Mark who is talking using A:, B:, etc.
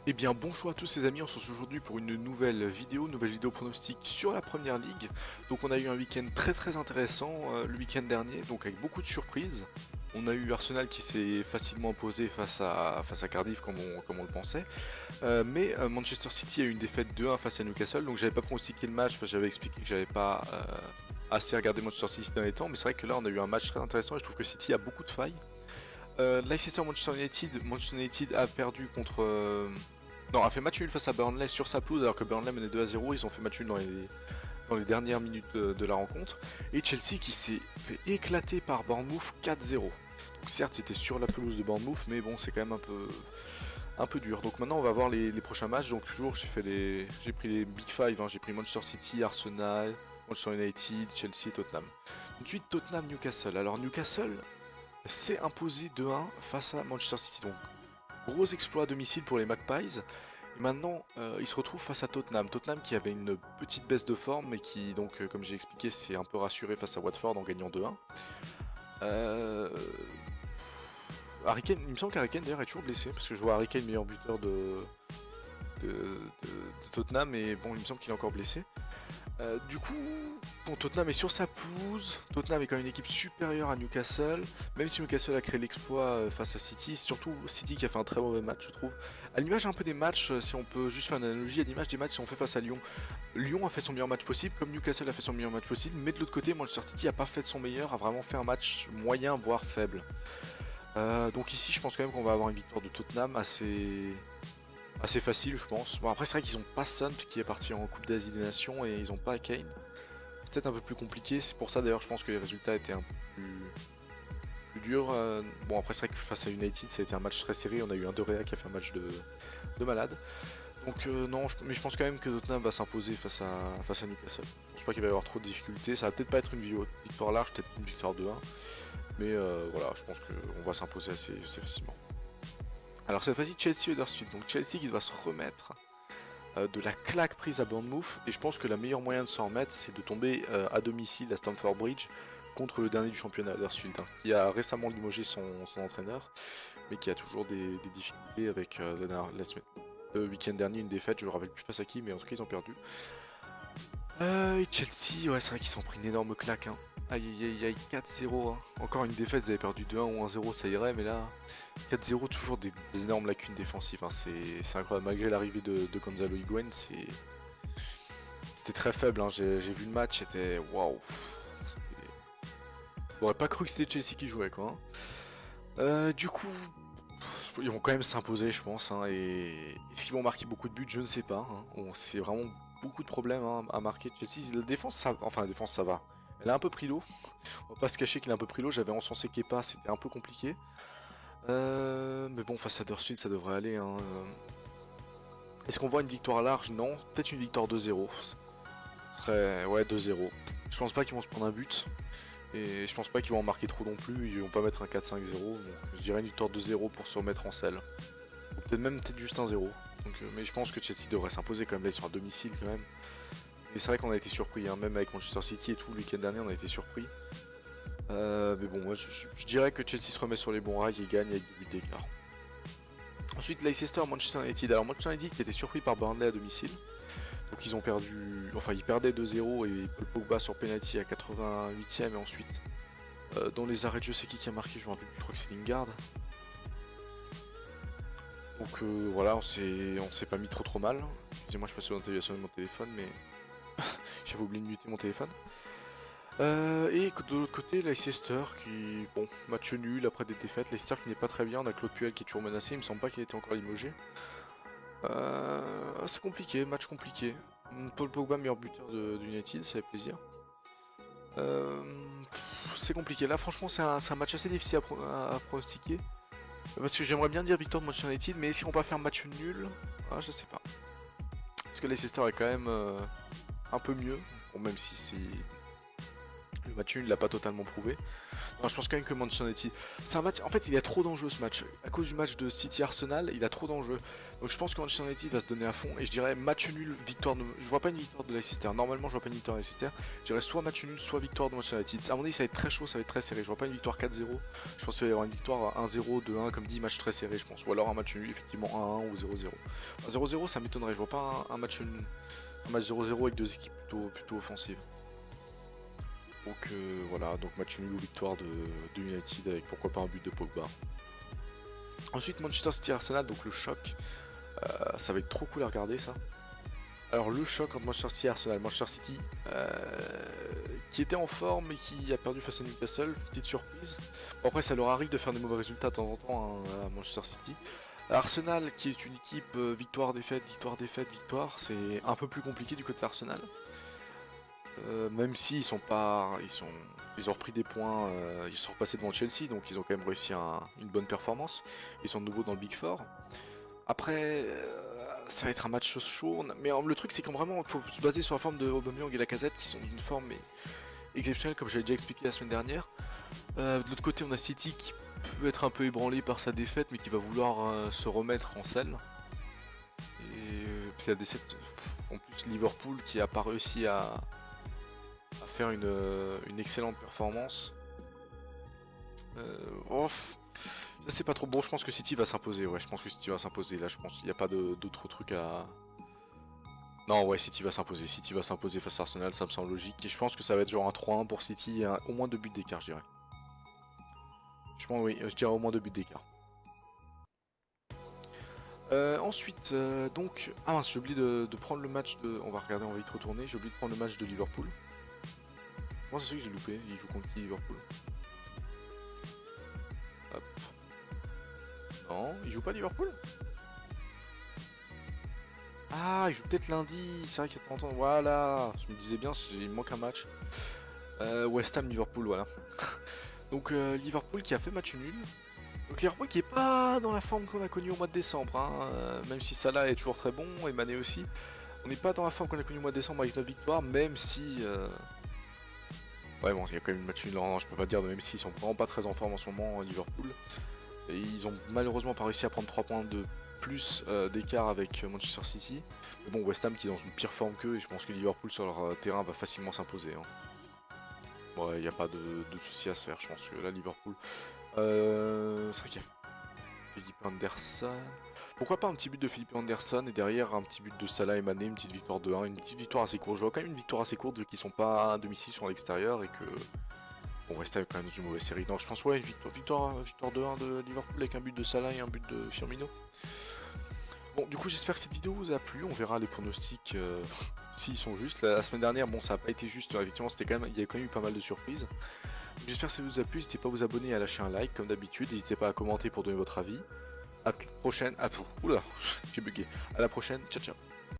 A: Eh bien bonjour à tous les amis, on se retrouve aujourd'hui pour une nouvelle vidéo pronostic sur la première ligue. Donc on a eu un week-end très intéressant le week-end dernier, donc avec beaucoup de surprises. On a eu Arsenal qui s'est facilement imposé face à Cardiff comme on le pensait. Mais Manchester City a eu une défaite 2-1 face à Newcastle, donc j'avais pas pronostiqué le match parce que j'avais expliqué que j'avais pas assez regardé Manchester City dans les temps. Mais c'est vrai que là on a eu un match très intéressant et je trouve que City a beaucoup de failles. Leicester Manchester United a perdu contre... Non, a fait match nul face à Burnley sur sa pelouse alors que Burnley menait 2-0, ils ont fait match nul dans les dernières minutes de la rencontre. Et Chelsea qui s'est fait éclater par Bournemouth 4-0. Donc certes c'était sur la pelouse de Bournemouth, mais bon c'est quand même un peu dur. Donc maintenant on va voir les prochains matchs. Donc toujours j'ai pris les Big Five, hein. J'ai pris Manchester City, Arsenal, Manchester United, Chelsea et Tottenham. Ensuite Tottenham Newcastle. Alors Newcastle s'est imposé 2-1 face à Manchester City. Donc gros exploit à domicile pour les Magpies. Et maintenant, ils se retrouvent face à Tottenham. Tottenham qui avait une petite baisse de forme, mais qui, donc, comme j'ai expliqué, s'est un peu rassuré face à Watford en gagnant 2-1. Euh... Il me semble qu'Harry Kane d'ailleurs est toujours blessé, parce que je vois Harry Kane meilleur buteur de Tottenham, et bon, il me semble qu'il est encore blessé. Du coup, bon, Tottenham est sur sa pelouse. Tottenham est quand même une équipe supérieure à Newcastle. Même si Newcastle a créé l'exploit face à City, surtout City qui a fait un très mauvais match, je trouve. À l'image un peu des matchs, si on peut juste faire une analogie, à l'image des matchs si on fait face à Lyon. Lyon a fait son meilleur match possible, comme Newcastle a fait son meilleur match possible, mais de l'autre côté, Manchester City a pas fait de son meilleur, a vraiment fait un match moyen, voire faible. Donc ici, je pense quand même qu'on va avoir une victoire de Tottenham assez facile, je pense. Bon, après, c'est vrai qu'ils ont pas Son qui est parti en Coupe d'Asie des Nations et ils ont pas Kane. C'est peut-être un peu plus compliqué. C'est pour ça d'ailleurs, je pense que les résultats étaient un peu plus durs. Bon, après, c'est vrai que face à United, ça a été un match très serré. On a eu un De Gea qui a fait un match de malade. Donc, non, mais je pense quand même que Tottenham va s'imposer face à Newcastle. Je pense pas qu'il va y avoir trop de difficultés. Ça va peut-être pas être une victoire large, peut-être une victoire de 1. Mais voilà, je pense qu'on va s'imposer assez facilement. Alors cette fois-ci Chelsea Huddersfield, donc Chelsea qui doit se remettre de la claque prise à Bournemouth, et je pense que le meilleur moyen de s'en remettre c'est de tomber à domicile à Stamford Bridge contre le dernier du championnat Huddersfield, hein, qui a récemment limogé son entraîneur, mais qui a toujours des difficultés avec le week-end dernier une défaite, je me rappelle plus face à qui, mais en tout cas ils ont perdu. Et Chelsea, ouais c'est vrai qu'ils s'en pris une énorme claque, hein. Aïe aïe aïe, 4-0, hein. Encore une défaite, ils avaient perdu 2-1 ou 1-0 ça irait, mais là 4-0, toujours des énormes lacunes défensives, hein. C'est incroyable, malgré l'arrivée de Gonzalo Higuain, c'était très faible, hein. J'ai vu le match, c'était waouh. J'aurais pas cru que c'était Chelsea qui jouait quoi, hein. Du coup, ils vont quand même s'imposer je pense, hein. Et est-ce qu'ils vont marquer beaucoup de buts, je ne sais pas, hein. C'est vraiment beaucoup de problèmes, hein, à marquer Chelsea. La défense, la défense ça va. Elle a un peu pris l'eau. On va pas se cacher qu'il a un peu pris l'eau. J'avais encensé Kepa, c'était un peu compliqué. Mais bon, face à Huddersfield, ça devrait aller, hein. Est-ce qu'on voit une victoire large? Non. Peut-être une victoire 2-0. Ce serait... Ouais, 2-0. Je pense pas qu'ils vont se prendre un but. Et je pense pas qu'ils vont en marquer trop non plus. Ils vont pas mettre un 4-5-0. Donc je dirais une victoire 2-0 pour se remettre en selle. Ou peut-être juste un 0. Donc, mais je pense que Chelsea devrait s'imposer quand même. Là, ils sont à domicile quand même. Et c'est vrai qu'on a été surpris, hein. Même avec Manchester City et tout, le week-end dernier, on a été surpris. Mais bon, moi je dirais que Chelsea se remet sur les bons rails et gagne avec 2 buts d'écart. Ensuite, Leicester, Manchester United. Alors, Manchester United qui était surpris par Burnley à domicile. Donc, ils ont perdu. Enfin, ils perdaient 2-0 et Paul Pogba sur penalty à 88ème. Et ensuite, dans les arrêts de jeu, c'est qui a marqué? Je me rappelle plus, je crois que c'est Lingard. Donc, voilà, on s'est pas mis trop mal. Excusez-moi, je passe sur l'interview de mon téléphone, mais j'avais oublié de muter mon téléphone. Et de l'autre côté, Leicester qui, bon, match nul après des défaites. Leicester qui n'est pas très bien, on a Claude Puel qui est toujours menacé, il me semble pas qu'il était encore limogé. C'est compliqué, match compliqué. Paul Pogba, meilleur buteur de United, ça fait plaisir. C'est compliqué, là franchement c'est un match assez difficile à pronostiquer. Parce que j'aimerais bien dire victoire de Manchester United, mais est-ce qu'ils vont pas faire un match nul? Ah, je sais pas. Parce que Leicester est quand même un peu mieux, bon, même si c'est... Le match nul, il l'a pas totalement prouvé. Non, je pense quand même que Manchester United, c'est un match, en fait il y a trop d'enjeux ce match. À cause du match de City-Arsenal, il a trop d'enjeux. Donc je pense que Manchester United va se donner à fond et je dirais match nul, victoire de... Je vois pas une victoire de Leicester, normalement je vois pas une victoire de Leicester. Je dirais soit match nul, soit victoire de Manchester United. À mon avis ça va être très chaud, ça va être très serré. Je vois pas une victoire 4-0. Je pense qu'il va y avoir une victoire 1-0, 2-1, comme dit, match très serré je pense. Ou alors un match nul, effectivement 1-1 ou 0-0. 0-0 ça m'étonnerait, je vois pas un match nul. Un match 0-0 avec deux équipes plutôt offensives. Donc voilà, donc match nul ou victoire de United avec pourquoi pas un but de Pogba. Ensuite Manchester City Arsenal, donc le choc, ça va être trop cool à regarder ça. Alors le choc entre Manchester City et Arsenal, Manchester City qui était en forme et qui a perdu face à Newcastle, petite surprise. Bon, après ça leur arrive de faire des mauvais résultats de temps en temps hein, à Manchester City. Arsenal qui est une équipe victoire-défaite, victoire-défaite, victoire, c'est un peu plus compliqué du côté d'Arsenal. Même si ils ont repris des points, ils sont repassés devant Chelsea, donc ils ont quand même réussi une bonne performance. Ils sont de nouveau dans le Big Four. Après, ça va être un match chaud, mais le truc c'est qu'il faut se baser sur la forme de Aubameyang et Lacazette qui sont d'une forme exceptionnelle, comme j'avais déjà expliqué la semaine dernière. De l'autre côté, on a City qui peut être un peu ébranlé par sa défaite, mais qui va vouloir se remettre en selle. Et puis la défaite, en plus Liverpool qui a pas réussi à faire une excellente performance. Je sais pas trop. Bon, je pense que City va s'imposer. Ouais, je pense que City va s'imposer. Là, je pense qu'il n'y a pas d'autres trucs à. Non, ouais, City va s'imposer. City va s'imposer face à Arsenal, ça me semble logique. Et je pense que ça va être genre un 3-1 pour City et au moins 2 buts d'écart, je dirais. Je pense, oui, je dirais au moins 2 buts d'écart. Ensuite, donc. Ah mince, j'ai oublié de prendre le match de. On va regarder, on va vite retourner. J'ai oublié de prendre le match de Liverpool. Comment c'est celui que j'ai loupé? Il joue contre qui Liverpool? Hop. Non, il joue pas Liverpool? Ah, il joue peut-être lundi, c'est vrai qu'il y a 30 ans. Voilà, je me disais bien, il me manque un match. West Ham, Liverpool, voilà. Donc Liverpool qui a fait match nul. Donc Liverpool qui est pas dans la forme qu'on a connue au mois de décembre, hein. Même si Salah est toujours très bon, et Mané aussi. On n'est pas dans la forme qu'on a connue au mois de décembre avec notre victoire, même si... Ouais bon, il y a quand même une match nul, je peux pas dire, même s'ils sont vraiment pas très en forme en ce moment, Liverpool. Et ils ont malheureusement pas réussi à prendre 3 points de plus d'écart avec Manchester City. Mais bon, West Ham qui est dans une pire forme qu'eux, et je pense que Liverpool sur leur terrain va facilement s'imposer. Hein. Ouais, il n'y a pas de souci à se faire, je pense que là, Liverpool... c'est vrai qu'il y a Philippe Anderson... Pourquoi pas un petit but de Philippe Anderson et derrière un petit but de Salah et Mané, une petite victoire de 1, une petite victoire assez courte. Je vois quand même une victoire assez courte vu qu'ils sont pas à domicile, sur l'extérieur et que... On reste quand même dans une mauvaise série. Non, je pense ouais, une victoire de 1 de Liverpool avec un but de Salah et un but de Firmino. Bon, du coup, j'espère que cette vidéo vous a plu. On verra les pronostics s'ils sont justes. La semaine dernière, bon, ça n'a pas été juste. Effectivement, il y a quand même eu pas mal de surprises. J'espère que ça vous a plu. N'hésitez pas à vous abonner et à lâcher un like comme d'habitude. N'hésitez pas à commenter pour donner votre avis. À la prochaine. Oula, j'ai bugué. À la prochaine. Ciao, ciao.